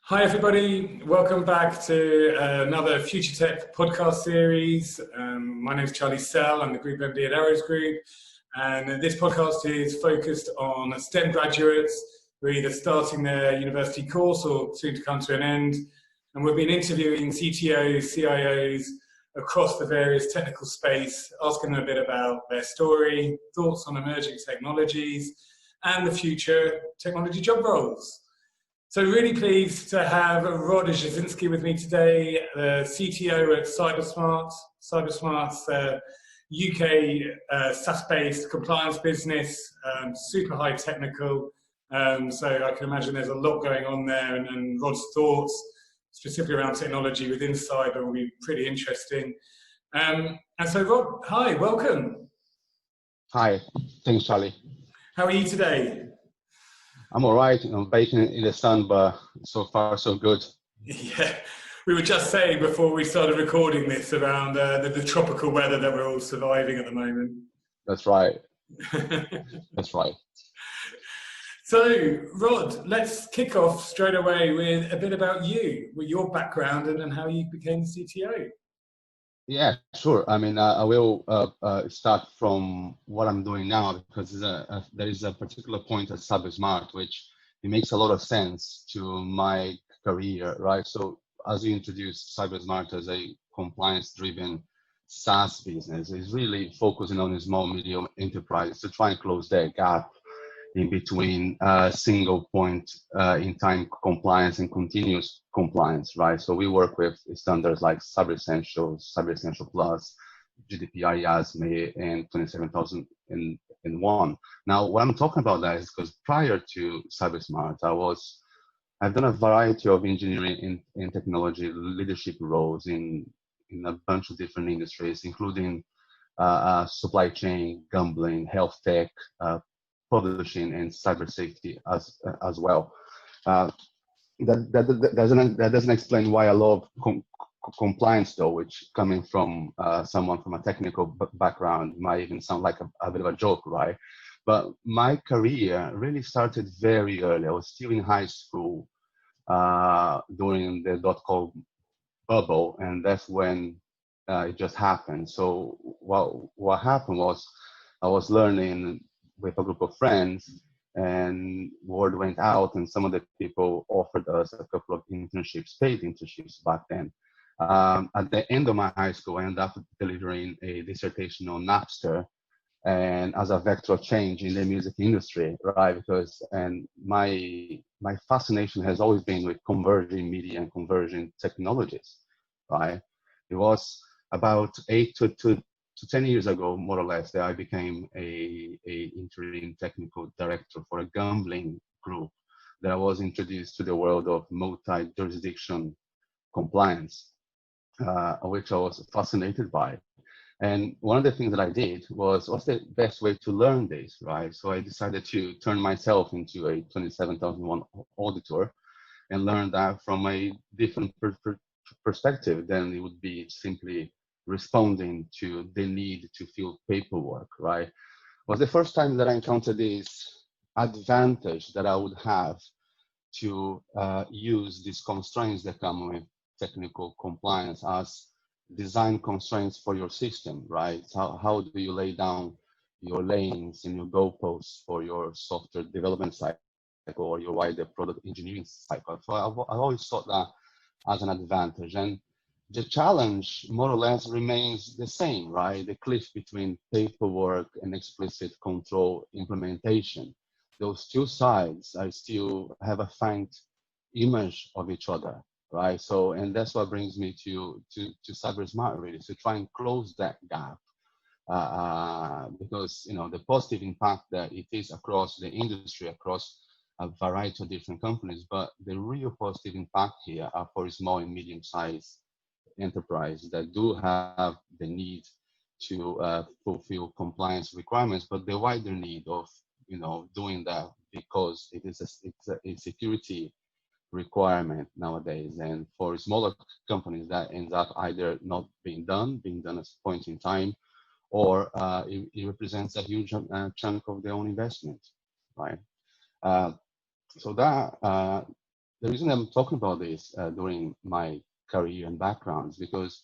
Hi everybody, welcome back to another Future Tech podcast series. My name is Charlie Sell, I'm the Group MD at Arrows Group, and this podcast is focused on STEM graduates who are either starting their university course or soon to come to an end. And we've been interviewing CTOs, CIOs across the various technical space, asking them a bit about their story, thoughts on emerging technologies, and the future technology job roles. So really pleased to have Rod Jazinski with me today, the CTO at Cybersmart. Cybersmart's UK SaaS-based compliance business, super high technical. So I can imagine there's a lot going on there, and Rod's thoughts, specifically around technology within cyber, will be pretty interesting. And so Rod, hi, welcome. Hi, thanks, Charlie. How are you today? I'm all right. I'm baking in the sun, but so far so good. Yeah, we were just saying before we started recording this around the tropical weather that we're all surviving at the moment. That's right. That's right. So, Rod, let's kick off straight away with a bit about you, with your background and how you became the CTO. Yeah, sure. I mean, I will start from what I'm doing now, because there is a particular point at Cybersmart which it makes a lot of sense to my career, right? So as you introduced Cybersmart as a compliance-driven SaaS business, is really focusing on a small, medium enterprise to try and close that gap in between single point in time compliance and continuous compliance, right? So we work with standards like Cyber Essentials, Cyber Essential Plus, GDPR, IASME, and 27001. Now, what I'm talking about that is because prior to Cybersmart, I've done a variety of engineering and technology leadership roles in a bunch of different industries, including supply chain, gambling, health tech, publishing, and cyber safety as well. That doesn't explain why I love compliance, though, which coming from someone from a technical background might even sound like a bit of a joke, right? But my career really started very early. I was still in high school during the .com bubble, and that's when it just happened. So what happened was I was learning with a group of friends, and word went out, and some of the people offered us a couple of internships, paid internships back then. At the end of my high school, I ended up delivering a dissertation on Napster, and as a vector of change in the music industry, right? Because my fascination has always been with converging media and converging technologies, right? It was about 8 to 10 years ago, more or less, that I became a interim technical director for a gambling group, that I was introduced to the world of multi-jurisdiction compliance, which I was fascinated by. And one of the things that I did was, what's the best way to learn this, right? So I decided to turn myself into a 27001 auditor and learn that from a different perspective than it would be simply responding to the need to fill paperwork, right? It was the first time that I encountered this advantage that I would have to use these constraints that come with technical compliance as design constraints for your system, right? How do you lay down your lanes and your goalposts for your software development cycle or your wider product engineering cycle? So I always thought that as an advantage. And the challenge more or less remains the same, right? The cliff between paperwork and explicit control implementation. Those two sides are still have a faint image of each other, right? So, and that's what brings me to Cybersmart, really, to try and close that gap. Because, you know, the positive impact that it is across the industry, across a variety of different companies, but the real positive impact here are for small and medium-sized enterprises that do have the need to fulfill compliance requirements, but the wider need of, you know, doing that because it's a security requirement nowadays. And for smaller companies, that ends up either not being done at a point in time, or it represents a huge chunk of their own investment, right? So that the reason I'm talking about this during my career and background is because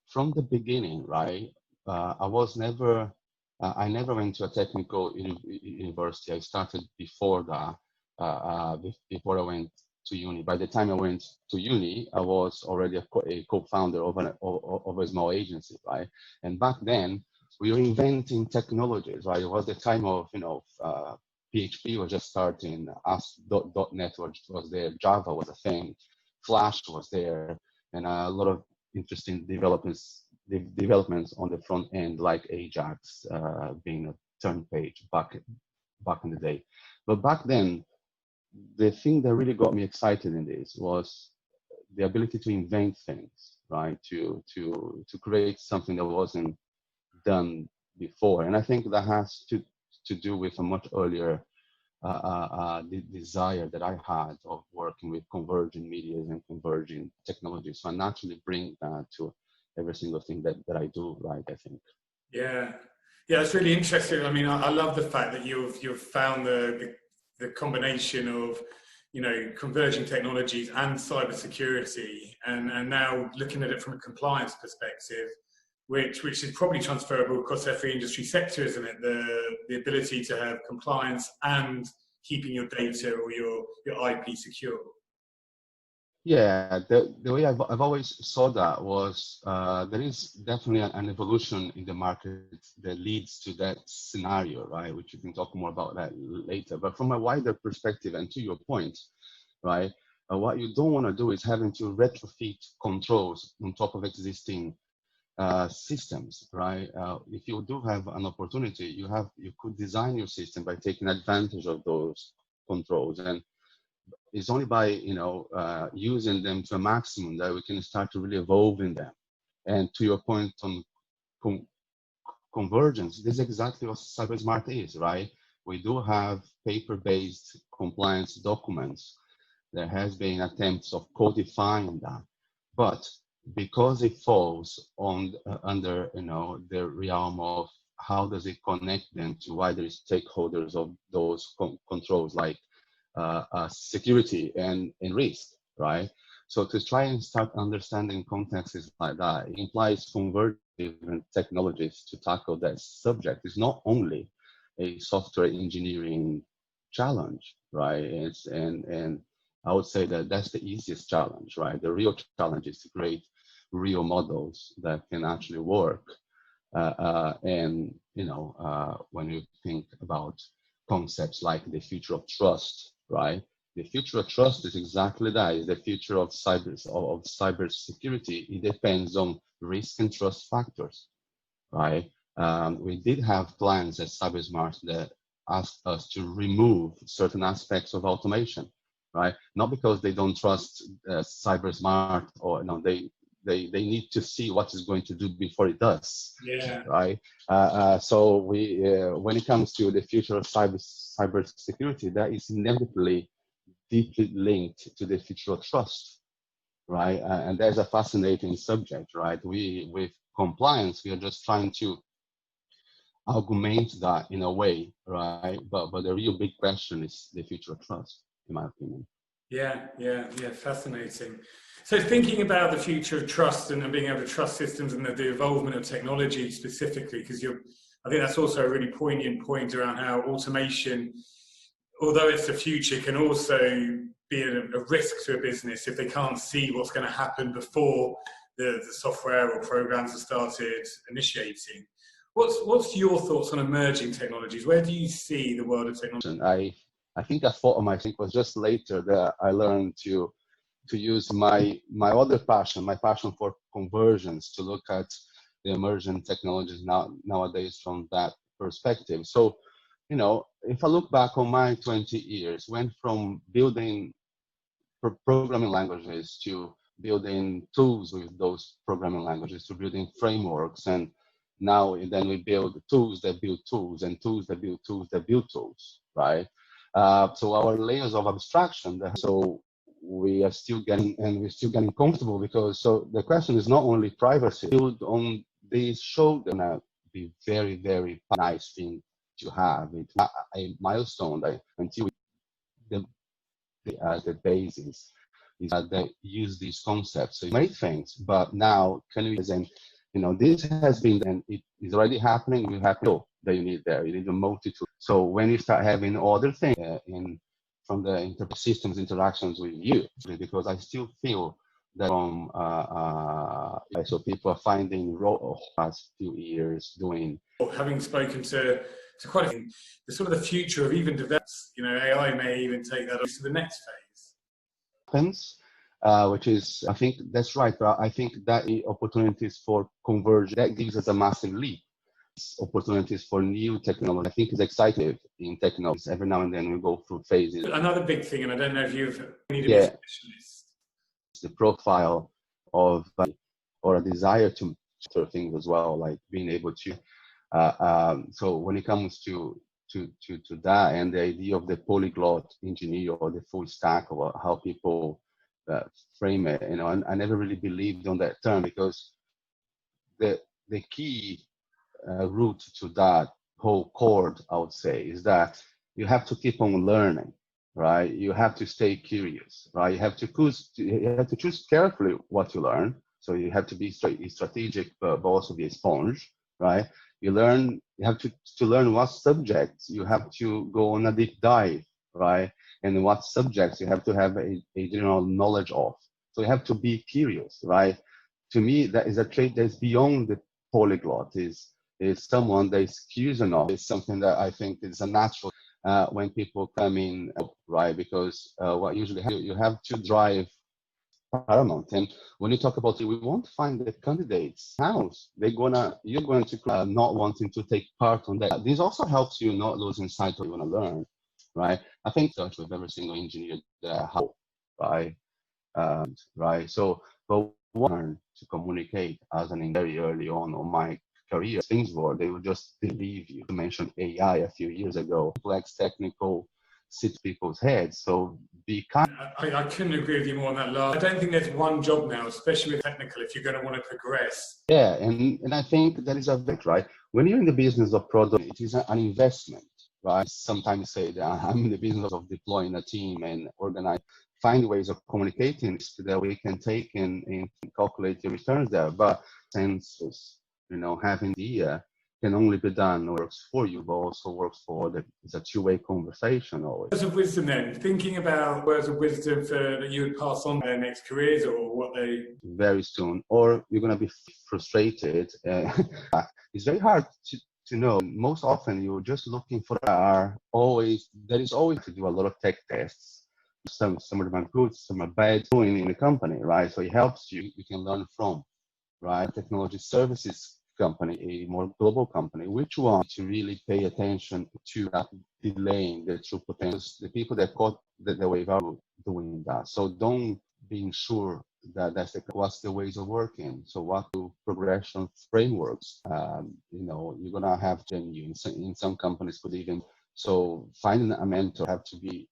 from the beginning, right, I was never, I never went to a technical university. I started before that, before I went to uni. By the time I went to uni, I was already a co-founder of a small agency, right? And back then, we were inventing technologies, right? It was the time of, PHP was just starting, ASP.NET was there, Java was a thing, Flash was there, and a lot of interesting developments on the front end, like Ajax being a turn page back in the day. But back then, the thing that really got me excited in this was the ability to invent things, right? To create something that wasn't done before, and I think that has to do with a much earlier the desire that I had of working with converging medias and converging technologies. So I naturally bring that to every single thing that I do, right? I think. Yeah, yeah, it's really interesting. I mean, I love the fact that you've found the combination of, converging technologies and cybersecurity, and now looking at it from a compliance perspective, which is probably transferable across every industry sector, isn't it? The ability to have compliance and keeping your data or your IP secure. Yeah, the way I've always saw that was there is definitely an evolution in the market that leads to that scenario, right? Which you can talk more about that later. But from a wider perspective, and to your point, right, what you don't want to do is having to retrofit controls on top of existing systems, right? If you do have an opportunity, you could design your system by taking advantage of those controls, and it's only by using them to a maximum that we can start to really evolve in them. And to your point on con convergence, this is exactly what CyberSmart is, right? We do have paper-based compliance documents. There has been attempts of codifying that, but because it falls on under the realm of how does it connect them to wider stakeholders of those controls, like security and risk, right? So to try and start understanding contexts like that, it implies converging different technologies to tackle that subject. It's not only a software engineering challenge, right? And I would say that that's the easiest challenge, right? The real challenge is to create real models that can actually work. When you think about concepts like the future of trust, right? The future of trust is exactly that. Is the future of cybersecurity. It depends on risk and trust factors, right? We did have plans at CyberSmart that asked us to remove certain aspects of automation, right? Not because they don't trust CyberSmart, or no, they need to see what it's going to do before it does. Yeah. Right. So we, when it comes to the future of cybersecurity, that is inevitably deeply linked to the future of trust, right? And that's a fascinating subject, right? With compliance, we are just trying to augment that in a way, right? But the real big question is the future of trust, in my opinion. Yeah, fascinating. So thinking about the future of trust and being able to trust systems and the evolvement of technology specifically, because I think that's also a really poignant point around how automation, although it's the future, can also be a risk to a business if they can't see what's going to happen before the software or programs are started initiating. What's your thoughts on emerging technologies? Where do you see the world of technology? I think a thought of my thing was just later that I learned to use my other passion, my passion for conversions, to look at the emerging technologies nowadays from that perspective. So, if I look back on my 20 years, went from building programming languages to building tools with those programming languages to building frameworks, and now then we build tools that build tools and tools that build tools that build tools, right? So our layers of abstraction, so we are still getting, and we're still getting comfortable, because so the question is not only privacy. Build on this show, gonna be very, very nice thing to have. It's a milestone until the basis is that they use these concepts. So you made things, but now can we present, this has been, and it is already happening. You have to that you need there. You need a multitude. So when you start having other things from the systems interactions with you, because I still feel that from so people are finding last few years doing. Having spoken to quite a few, the sort of the future of even develops, AI may even take that to the next phase. Which is, I think that's right. But I think that opportunities for convergence, that gives us a massive leap. Opportunities for new technology. I think is exciting in technology. Every now and then we go through phases. Another big thing, and I don't know if you've need to be a specialist. The profile of or a desire to sort of things as well, like being able to. So when it comes to that and the idea of the polyglot engineer or the full stack or how people frame it, I never really believed on that term, because the key route to that whole chord, I would say, is that you have to keep on learning, right? You have to stay curious, right? You have to choose carefully what you learn. So you have to be strategic, but also be a sponge, right? You have to learn what subjects you have to go on a deep dive, right? And what subjects you have to have a general knowledge of. So you have to be curious, right? To me, that is a trait that's beyond the polyglot. Is someone that is curious enough. Is something that I think is a natural when people come in, right? Because what usually you have to drive paramount. And when you talk about it, we won't find the candidates house. You're going to not wanting to take part on that. This also helps you not losing sight of what you want to learn, right? I think touch with every single engineer that how, right? Right. So, but learn to communicate as an very early on my career, things were they would just believe you. You mentioned AI a few years ago, complex technical sit people's heads. So be kind. I couldn't agree with you more on that last. I don't think there's one job now, especially with technical, if you're going to want to progress. Yeah, and I think that is a bit right. When you're in the business of product, it is an investment, right? Sometimes say that I'm in the business of deploying a team and organize, find ways of communicating so that we can take and calculate the returns there. But census, having the can only be done works for you, but also works for others. It's a two-way conversation always. Words of wisdom then, thinking about words of wisdom that you would pass on their next careers or what they... Very soon, or you're going to be frustrated. It's very hard to know. Most often you're just looking for there is always to do a lot of tech tests. Some of them are good, some are bad doing in the company, right? So it helps you can learn from, right? Technology services company, a more global company, which one to really pay attention to that delaying the true potential. The people that caught the wave are doing that. So don't being sure that what's the ways of working. So what do progression frameworks? You're gonna have genuine in some companies could even so finding a mentor have to be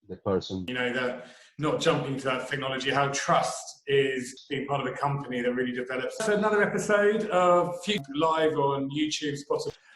the person. That not jumping to that technology, how trust is being part of a company that really develops. So another episode of Future live on YouTube, Spotify.